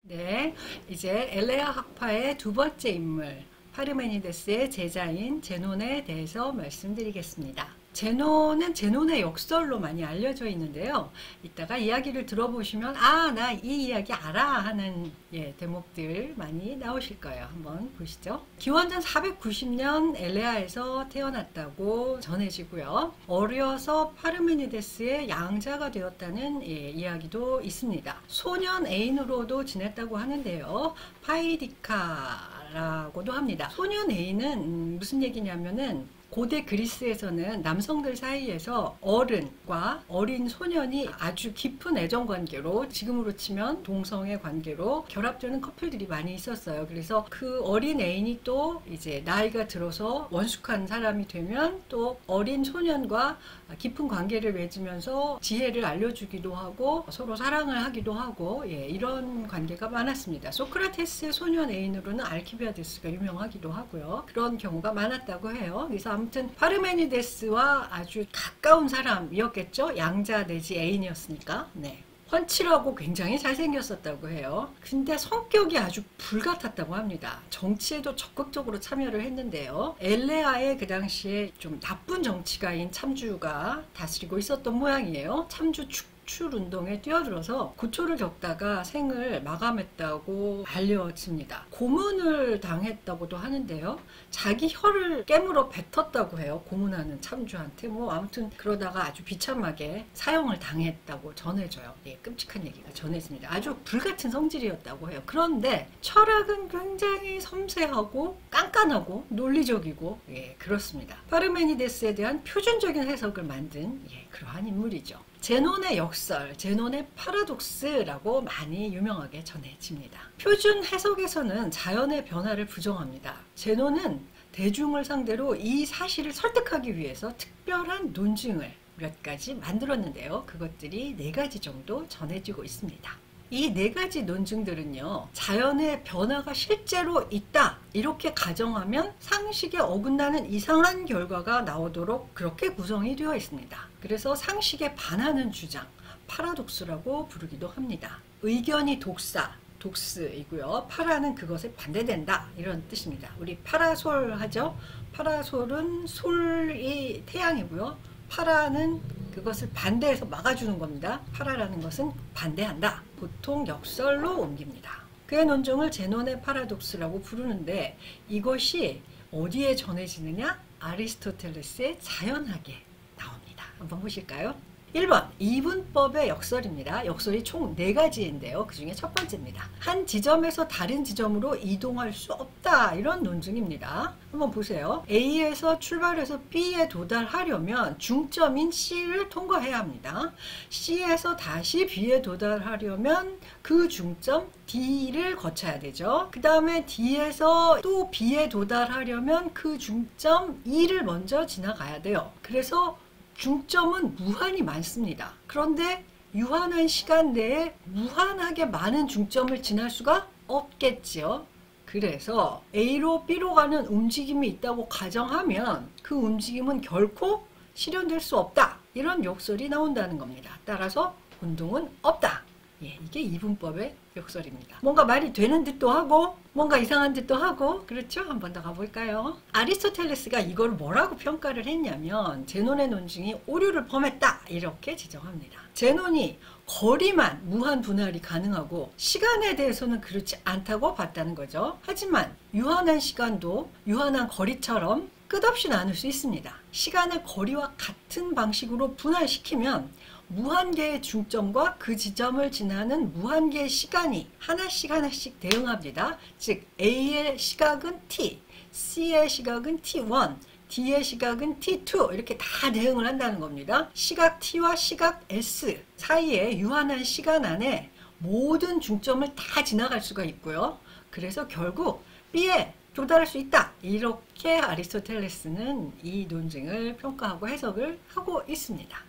네, 이제 엘레아 학파의 두 번째 인물 파르메니데스의 제자인 제논에 대해서 말씀드리겠습니다. 제논은 제논의 역설로 많이 알려져 있는데요. 이따가 이야기를 들어보시면 나 이 이야기 알아 하는 대목들 많이 나오실 거예요. 한번 보시죠. 기원전 490년 엘레아에서 태어났다고 전해지고요. 어려서 파르메니데스의 양자가 되었다는 이야기도 있습니다. 소년 애인으로도 지냈다고 하는데요. 파이디카라고도 합니다. 소년 애인은 무슨 얘기냐면은 고대 그리스에서는 남성들 사이에서 어른과 어린 소년이 아주 깊은 애정 관계로, 지금으로 치면 동성애 관계로 결합되는 커플들이 많이 있었어요. 그래서 그 어린 애인이 또 이제 나이가 들어서 원숙한 사람이 되면 또 어린 소년과 깊은 관계를 맺으면서 지혜를 알려주기도 하고 서로 사랑을 하기도 하고 이런 관계가 많았습니다. 소크라테스의 소년 애인으로는 알키비아데스가 유명하기도 하고요. 그런 경우가 많았다고 해요. 그래서 아무튼 파르메니데스와 아주 가까운 사람이었겠죠. 양자 내지 애인이었으니까. 훤칠하고 굉장히 잘생겼었다고 해요. 근데 성격이 아주 불같았다고 합니다. 정치에도 적극적으로 참여를 했는데요. 엘레아의 그 당시에 좀 나쁜 정치가인 참주가 다스리고 있었던 모양이에요. 참주 축출운동에 뛰어들어서 고초를 겪다가 생을 마감했다고 알려집니다. 고문을 당했다고도 하는데요. 자기 혀를 깨물어 뱉었다고 해요. 고문하는 참주한테. 아무튼 그러다가 아주 비참하게 사형을 당했다고 전해져요. 끔찍한 얘기가 전해집니다. 아주 불같은 성질이었다고 해요. 그런데 철학은 굉장히 섬세하고 깐깐하고 논리적이고 그렇습니다. 파르메니데스에 대한 표준적인 해석을 만든 그러한 인물이죠. 제논의 역설, 제논의 파라독스라고 많이 유명하게 전해집니다. 표준 해석에서는 자연의 변화를 부정합니다. 제논은 대중을 상대로 이 사실을 설득하기 위해서 특별한 논증을 몇 가지 만들었는데요. 그것들이 4가지 정도 전해지고 있습니다. 이 4가지 논증들은요, 자연의 변화가 실제로 있다 이렇게 가정하면 상식에 어긋나는 이상한 결과가 나오도록 그렇게 구성이 되어 있습니다. 그래서 상식에 반하는 주장, 파라독스라고 부르기도 합니다. 의견이 독스이고요. 파라는 그것에 반대된다 이런 뜻입니다. 우리 파라솔 하죠. 파라솔은 솔이 태양이고요. 파라는 그것을 반대해서 막아주는 겁니다. 파라라는 것은 반대한다. 보통 역설로 옮깁니다. 그의 논증을 제논의 파라독스라고 부르는데 이것이 어디에 전해지느냐? 아리스토텔레스의 자연학에 나옵니다. 한번 보실까요? 1번 이분법의 역설입니다. 역설이 총 4가지인데요. 그 중에 첫 번째입니다. 한 지점에서 다른 지점으로 이동할 수 없다. 이런 논증입니다. 한번 보세요. A에서 출발해서 B에 도달하려면 중점인 C를 통과해야 합니다. C에서 다시 B에 도달하려면 그 중점 D를 거쳐야 되죠. 그 다음에 D에서 또 B에 도달하려면 그 중점 E를 먼저 지나가야 돼요. 그래서 중점은 무한히 많습니다. 그런데 유한한 시간 내에 무한하게 많은 중점을 지날 수가 없겠지요. 그래서 A로 B로 가는 움직임이 있다고 가정하면 그 움직임은 결코 실현될 수 없다. 이런 역설이 나온다는 겁니다. 따라서 운동은 없다. 이게 이분법의 역설입니다. 뭔가 말이 되는 듯도 하고 뭔가 이상한 듯도 하고 그렇죠? 한 번 더 가볼까요? 아리스토텔레스가 이걸 뭐라고 평가를 했냐면 제논의 논증이 오류를 범했다 이렇게 지적합니다. 제논이 거리만 무한 분할이 가능하고 시간에 대해서는 그렇지 않다고 봤다는 거죠. 하지만 유한한 시간도 유한한 거리처럼 끝없이 나눌 수 있습니다. 시간을 거리와 같은 방식으로 분할시키면 무한개의 중점과 그 지점을 지나는 무한개의 시간이 하나씩 대응합니다. 즉 A의 시각은 T, C의 시각은 T1, D의 시각은 T2 이렇게 다 대응을 한다는 겁니다. 시각 T와 시각 S 사이에 유한한 시간 안에 모든 중점을 다 지나갈 수가 있고요. 그래서 결국 B에 도달할 수 있다. 이렇게 아리스토텔레스는 이 논증을 평가하고 해석을 하고 있습니다.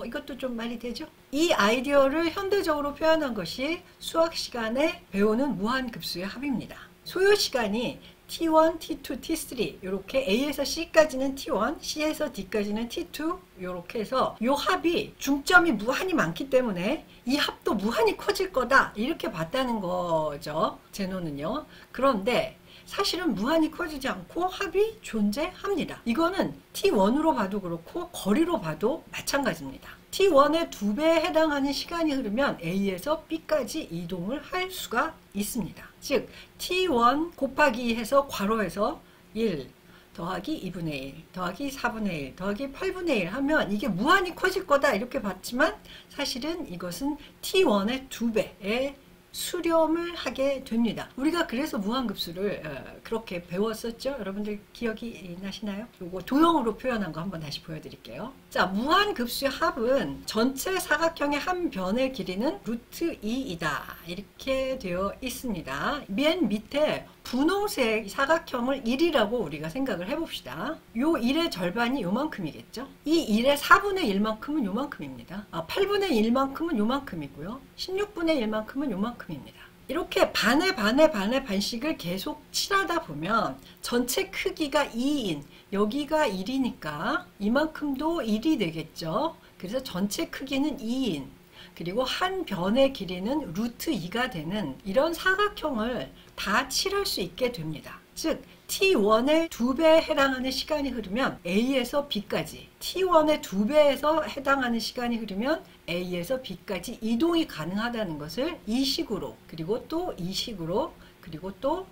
이것도 좀 말이 되죠? 이 아이디어를 현대적으로 표현한 것이 수학 시간에 배우는 무한급수의 합입니다. 소요 시간이 T1, T2, T3 이렇게 A에서 C까지는 T1, C에서 D까지는 T2 이렇게 해서 이 합이 중점이 무한히 많기 때문에 이 합도 무한히 커질 거다 이렇게 봤다는 거죠. 제노는요. 그런데 사실은 무한히 커지지 않고 합이 존재합니다. 이거는 T1으로 봐도 그렇고 거리로 봐도 마찬가지입니다. T1의 2배에 해당하는 시간이 흐르면 A에서 B까지 이동을 할 수가 있습니다. 즉 T1 곱하기 해서 괄호에서 1 더하기 2분의 1 더하기 4분의 1 더하기 8분의 1 하면 이게 무한히 커질 거다 이렇게 봤지만 사실은 이것은 T1의 2배의 수렴을 하게 됩니다. 우리가 그래서 무한급수를 그렇게 배웠었죠. 여러분들 기억이 나시나요? 요거 도형으로 표현한 거 한번 다시 보여드릴게요. 자, 무한급수의 합은 전체 사각형의 한 변의 길이는 루트 2이다 이렇게 되어 있습니다. 맨 밑에 분홍색 사각형을 1이라고 우리가 생각을 해봅시다. 요 1의 절반이 요만큼이겠죠. 이 1의 4분의 1만큼은 요만큼입니다. 8분의 1만큼은 요만큼이고요. 16분의 1만큼은 요만큼입니다. 이렇게 반의 반씩을 계속 칠하다 보면 전체 크기가 2인 여기가 1이니까 이만큼도 1이 되겠죠. 그래서 전체 크기는 2인 그리고 한 변의 길이는 루트 2가 되는 이런 사각형을 다 칠할 수 있게 됩니다. 즉 T1의 2배에 해당하는 시간이 흐르면 A에서 B까지 T1의 2배에서 해당하는 시간이 흐르면 A에서 B까지 이동이 가능하다는 것을 이 식으로 그리고 또 이 식으로 그리고 또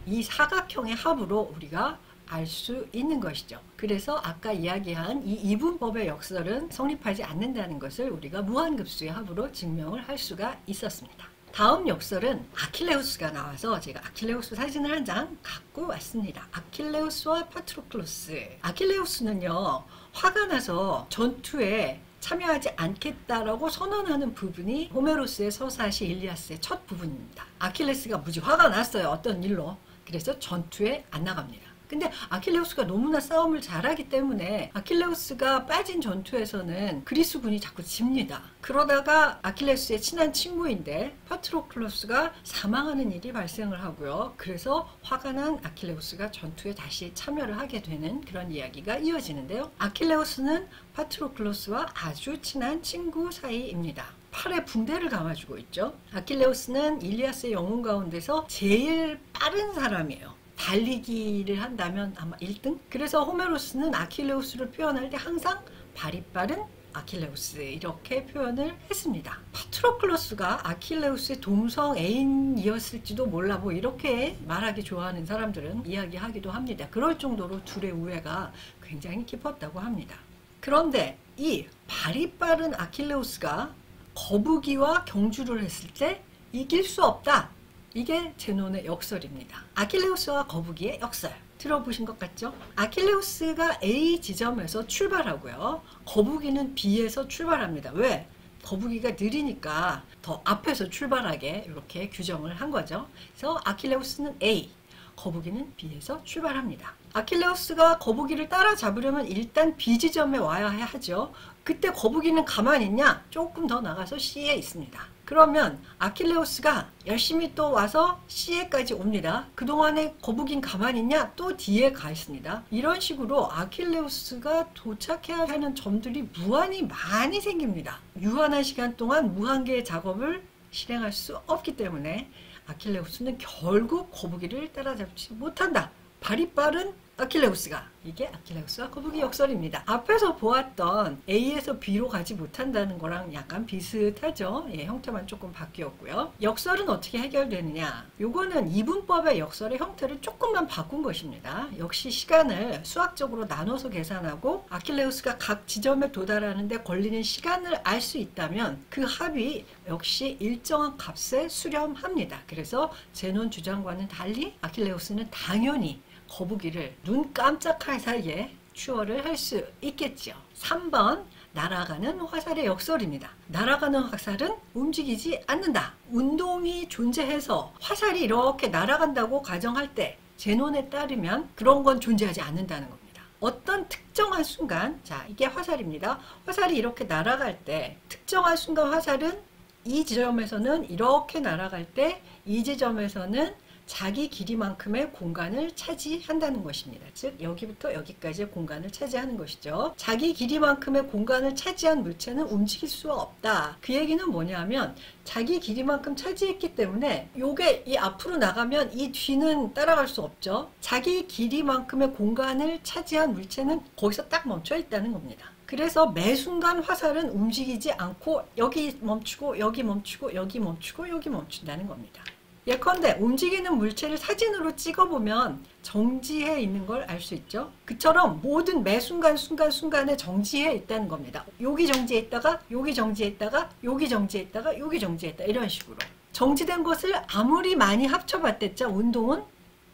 이 사각형의 합으로 우리가 알 수 있는 것이죠. 그래서 아까 이야기한 이 이분법의 역설은 성립하지 않는다는 것을 우리가 무한급수의 합으로 증명을 할 수가 있었습니다. 다음 역설은 아킬레우스가 나와서 제가 아킬레우스 사진을 한 장 갖고 왔습니다. 아킬레우스와 파트로클로스. 아킬레우스는요, 화가 나서 전투에 참여하지 않겠다라고 선언하는 부분이 호메로스의 서사시 일리아스의 첫 부분입니다. 아킬레스가 무지 화가 났어요. 어떤 일로. 그래서 전투에 안 나갑니다. 근데 아킬레우스가 너무나 싸움을 잘하기 때문에 아킬레우스가 빠진 전투에서는 그리스군이 자꾸 집니다. 그러다가 아킬레우스의 친한 친구인데 파트로클로스가 사망하는 일이 발생을 하고요. 그래서 화가 난 아킬레우스가 전투에 다시 참여를 하게 되는 그런 이야기가 이어지는데요. 아킬레우스는 파트로클로스와 아주 친한 친구 사이입니다. 팔에 붕대를 감아주고 있죠. 아킬레우스는 일리아스의 영웅 가운데서 제일 빠른 사람이에요. 달리기를 한다면 아마 1등? 그래서 호메로스는 아킬레우스를 표현할 때 항상 발이 빠른 아킬레우스 이렇게 표현을 했습니다. 파트로클로스가 아킬레우스의 동성 애인이었을지도 몰라 뭐 이렇게 말하기 좋아하는 사람들은 이야기하기도 합니다. 그럴 정도로 둘의 우애가 굉장히 깊었다고 합니다. 그런데 이 발이 빠른 아킬레우스가 거북이와 경주를 했을 때 이길 수 없다. 이게 제논의 역설입니다. 아킬레우스와 거북이의 역설. 들어보신 것 같죠? 아킬레우스가 A 지점에서 출발하고요. 거북이는 B에서 출발합니다. 왜? 거북이가 느리니까 더 앞에서 출발하게 이렇게 규정을 한 거죠. 그래서 아킬레우스는 A, 거북이는 B에서 출발합니다. 아킬레우스가 거북이를 따라잡으려면 일단 B 지점에 와야 하죠. 그때 거북이는 가만히 있냐? 조금 더 나가서 C에 있습니다. 그러면 아킬레우스가 열심히 또 와서 C에까지 옵니다. 그동안에 거북이는 가만히 있냐? 또 D에 가 있습니다. 이런 식으로 아킬레우스가 도착해야 하는 점들이 무한히 많이 생깁니다. 유한한 시간 동안 무한개의 작업을 실행할 수 없기 때문에 아킬레우스는 결국 거북이를 따라잡지 못한다. 발이 빠른 아킬레우스가. 이게 아킬레우스와 거북이 역설입니다. 앞에서 보았던 A에서 B로 가지 못한다는 거랑 약간 비슷하죠. 예, 형태만 조금 바뀌었고요. 역설은 어떻게 해결되느냐. 요거는 이분법의 역설의 형태를 조금만 바꾼 것입니다. 역시 시간을 수학적으로 나눠서 계산하고 아킬레우스가 각 지점에 도달하는데 걸리는 시간을 알 수 있다면 그 합이 역시 일정한 값에 수렴합니다. 그래서 제논 주장과는 달리 아킬레우스는 당연히 거북이를 눈 깜짝할 사이에 추월을 할 수 있겠죠. 3번 날아가는 화살의 역설입니다. 날아가는 화살은 움직이지 않는다. 운동이 존재해서 화살이 이렇게 날아간다고 가정할 때 제논에 따르면 그런 건 존재하지 않는다는 겁니다. 어떤 특정한 순간, 자 이게 화살입니다. 화살이 이렇게 날아갈 때 특정한 순간 화살은 이 지점에서는 이렇게 날아갈 때 이 지점에서는 자기 길이만큼의 공간을 차지한다는 것입니다. 즉 여기부터 여기까지의 공간을 차지하는 것이죠. 자기 길이만큼의 공간을 차지한 물체는 움직일 수가 없다. 그 얘기는 뭐냐면 자기 길이만큼 차지했기 때문에 요게 이 앞으로 나가면 이 뒤는 따라갈 수 없죠. 자기 길이만큼의 공간을 차지한 물체는 거기서 딱 멈춰 있다는 겁니다. 그래서 매 순간 화살은 움직이지 않고 여기 멈추고 여기 멈추고 여기 멈추고 여기 멈춘다는 겁니다. 예컨대 움직이는 물체를 사진으로 찍어보면 정지해 있는 걸 알 수 있죠. 그처럼 모든 매 순간에 정지해 있다는 겁니다. 여기 정지해 있다가 여기 정지해 있다가 여기 정지해 있다가 여기 정지해 있다 이런 식으로 정지된 것을 아무리 많이 합쳐봤댔자 운동은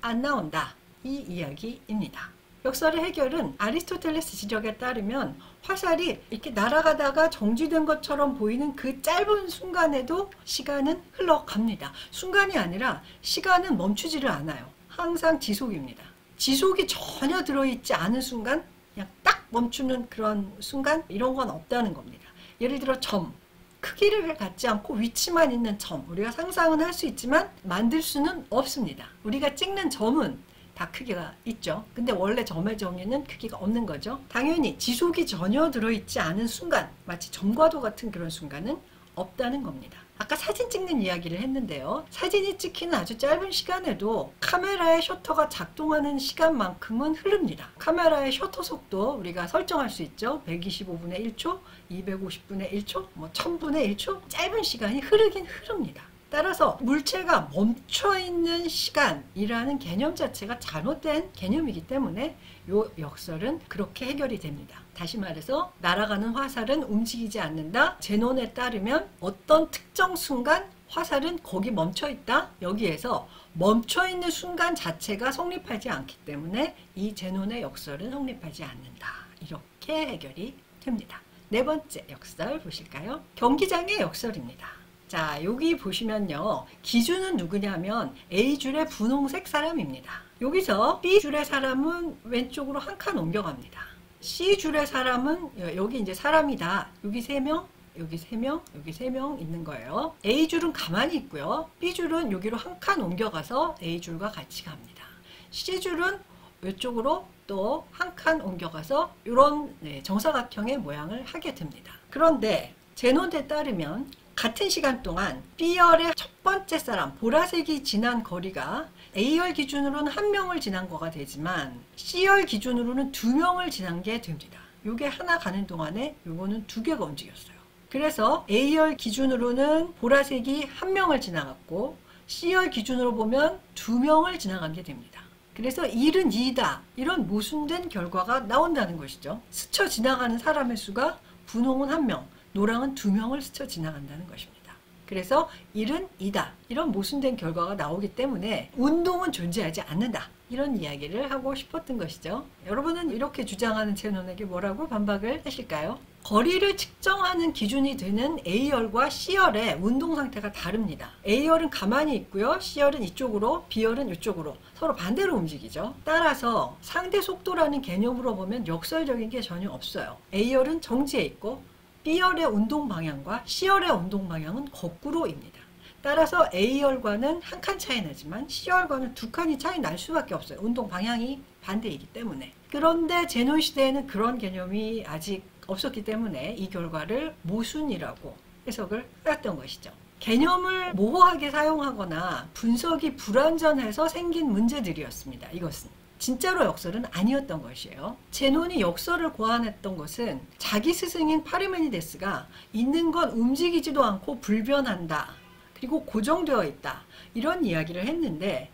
안 나온다. 이 이야기입니다. 역설의 해결은 아리스토텔레스 지적에 따르면 화살이 이렇게 날아가다가 정지된 것처럼 보이는 그 짧은 순간에도 시간은 흘러갑니다. 순간이 아니라 시간은 멈추지를 않아요. 항상 지속입니다. 지속이 전혀 들어있지 않은 순간, 그냥 딱 멈추는 그런 순간 이런 건 없다는 겁니다. 예를 들어 점, 크기를 갖지 않고 위치만 있는 점, 우리가 상상은 할 수 있지만 만들 수는 없습니다. 우리가 찍는 점은 다 크기가 있죠. 근데 원래 점의 정의는 크기가 없는 거죠. 당연히 지속이 전혀 들어있지 않은 순간, 마치 점과도 같은 그런 순간은 없다는 겁니다. 아까 사진 찍는 이야기를 했는데요. 사진이 찍히는 아주 짧은 시간에도 카메라의 셔터가 작동하는 시간만큼은 흐릅니다. 카메라의 셔터 속도 우리가 설정할 수 있죠. 125분의 1초, 250분의 1초, 1000분의 1초 짧은 시간이 흐르긴 흐릅니다. 따라서 물체가 멈춰있는 시간이라는 개념 자체가 잘못된 개념이기 때문에 이 역설은 그렇게 해결이 됩니다. 다시 말해서 날아가는 화살은 움직이지 않는다. 제논에 따르면 어떤 특정 순간 화살은 거기 멈춰있다. 여기에서 멈춰있는 순간 자체가 성립하지 않기 때문에 이 제논의 역설은 성립하지 않는다. 이렇게 해결이 됩니다. 네 번째 역설 보실까요? 경기장의 역설입니다. 자, 여기 보시면요. 기준은 누구냐면 A줄의 분홍색 사람입니다. 여기서 B줄의 사람은 왼쪽으로 한 칸 옮겨갑니다. C줄의 사람은 여기 이제 사람이다. 여기 3명, 여기 3명, 여기 3명 있는 거예요. A줄은 가만히 있고요. B줄은 여기로 한 칸 옮겨가서 A줄과 같이 갑니다. C줄은 이쪽으로 또 한 칸 옮겨가서 이런 정사각형의 모양을 하게 됩니다. 그런데 제논에 따르면 같은 시간 동안 B열의 첫 번째 사람, 보라색이 지난 거리가 A열 기준으로는 1명을 지난 거가 되지만 C열 기준으로는 2명을 지난 게 됩니다. 이게 하나 가는 동안에 이거는 2개가 움직였어요. 그래서 A열 기준으로는 보라색이 1명을 지나갔고 C열 기준으로 보면 2명을 지나간 게 됩니다. 그래서 1은 2다. 이런 모순된 결과가 나온다는 것이죠. 스쳐 지나가는 사람의 수가 분홍은 1명, 노랑은 2명을 스쳐 지나간다는 것입니다. 그래서 1은 2다. 이런 모순된 결과가 나오기 때문에 운동은 존재하지 않는다. 이런 이야기를 하고 싶었던 것이죠. 여러분은 이렇게 주장하는 제논에게 뭐라고 반박을 하실까요? 거리를 측정하는 기준이 되는 A열과 C열의 운동 상태가 다릅니다. A열은 가만히 있고요. C열은 이쪽으로, B열은 이쪽으로 서로 반대로 움직이죠. 따라서 상대 속도라는 개념으로 보면 역설적인 게 전혀 없어요. A열은 정지해 있고 B열의 운동 방향과 C열의 운동 방향은 거꾸로입니다. 따라서 A열과는 한 칸 차이 나지만 C열과는 2칸이 차이 날 수밖에 없어요. 운동 방향이 반대이기 때문에. 그런데 제논 시대에는 그런 개념이 아직 없었기 때문에 이 결과를 모순이라고 해석을 했던 것이죠. 개념을 모호하게 사용하거나 분석이 불완전해서 생긴 문제들이었습니다. 이것은. 진짜로 역설은 아니었던 것이에요. 제논이 역설을 고안했던 것은 자기 스승인 파르메니데스가 있는 건 움직이지도 않고 불변한다. 그리고 고정되어 있다. 이런 이야기를 했는데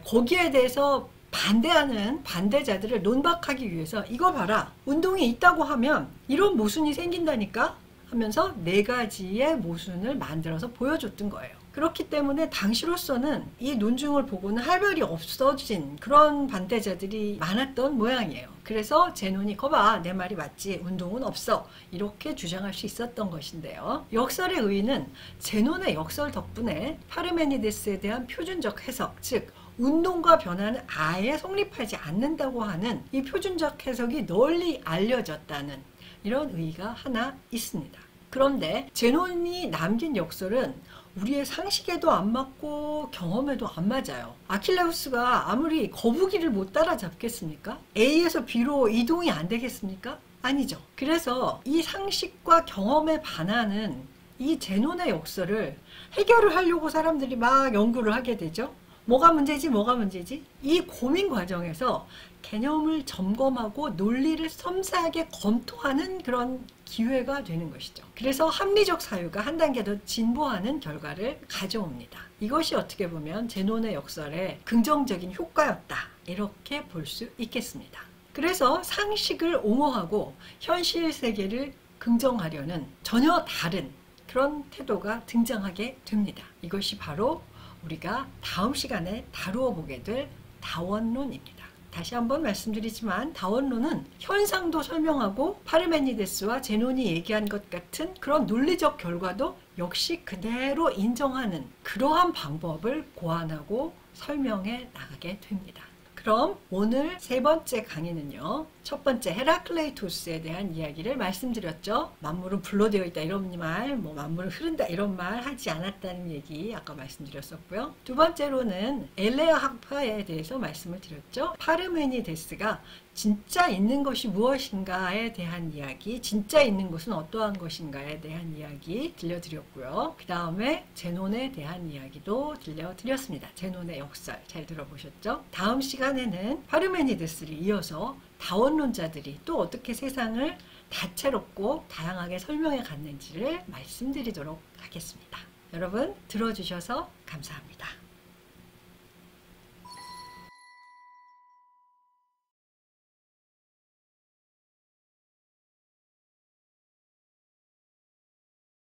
거기에 대해서 반대하는 반대자들을 논박하기 위해서 이거 봐라. 운동이 있다고 하면 이런 모순이 생긴다니까 하면서 4가지의 모순을 만들어서 보여줬던 거예요. 그렇기 때문에 당시로서는 이 논증을 보고는 할 말이 없어진 그런 반대자들이 많았던 모양이에요. 그래서 제논이 거봐 내 말이 맞지 운동은 없어 이렇게 주장할 수 있었던 것인데요. 역설의 의의는 제논의 역설 덕분에 파르메니데스에 대한 표준적 해석, 즉 운동과 변화는 아예 성립하지 않는다고 하는 이 표준적 해석이 널리 알려졌다는 이런 의의가 하나 있습니다. 그런데 제논이 남긴 역설은 우리의 상식에도 안 맞고 경험에도 안 맞아요. 아킬레우스가 아무리 거북이를 못 따라잡겠습니까? A에서 B로 이동이 안 되겠습니까? 아니죠. 그래서 이 상식과 경험에 반하는 이 제논의 역설을 해결을 하려고 사람들이 막 연구를 하게 되죠. 뭐가 문제지? 뭐가 문제지? 이 고민 과정에서 개념을 점검하고 논리를 섬세하게 검토하는 그런 기회가 되는 것이죠. 그래서 합리적 사유가 한 단계 더 진보하는 결과를 가져옵니다. 이것이 어떻게 보면 제논의 역설의 긍정적인 효과였다. 이렇게 볼 수 있겠습니다. 그래서 상식을 옹호하고 현실 세계를 긍정하려는 전혀 다른 그런 태도가 등장하게 됩니다. 이것이 바로 우리가 다음 시간에 다루어 보게 될 다원론입니다. 다시 한번 말씀드리지만 다원론은 현상도 설명하고 파르메니데스와 제논이 얘기한 것 같은 그런 논리적 결과도 역시 그대로 인정하는 그러한 방법을 고안하고 설명해 나가게 됩니다. 그럼 오늘 세 번째 강의는요. 첫 번째 헤라클레이토스에 대한 이야기를 말씀드렸죠. 만물은 불로 되어 있다 이런 말, 만물은 흐른다 이런 말 하지 않았다는 얘기 아까 말씀드렸었고요. 두 번째로는 엘레아 학파에 대해서 말씀을 드렸죠. 파르메니데스가 진짜 있는 것이 무엇인가에 대한 이야기, 진짜 있는 것은 어떠한 것인가에 대한 이야기 들려드렸고요. 그 다음에 제논에 대한 이야기도 들려드렸습니다. 제논의 역설 잘 들어보셨죠? 다음 시간에는 파르메니데스를 이어서 다원론자들이 또 어떻게 세상을 다채롭고 다양하게 설명해 갔는지를 말씀드리도록 하겠습니다. 여러분 들어주셔서 감사합니다.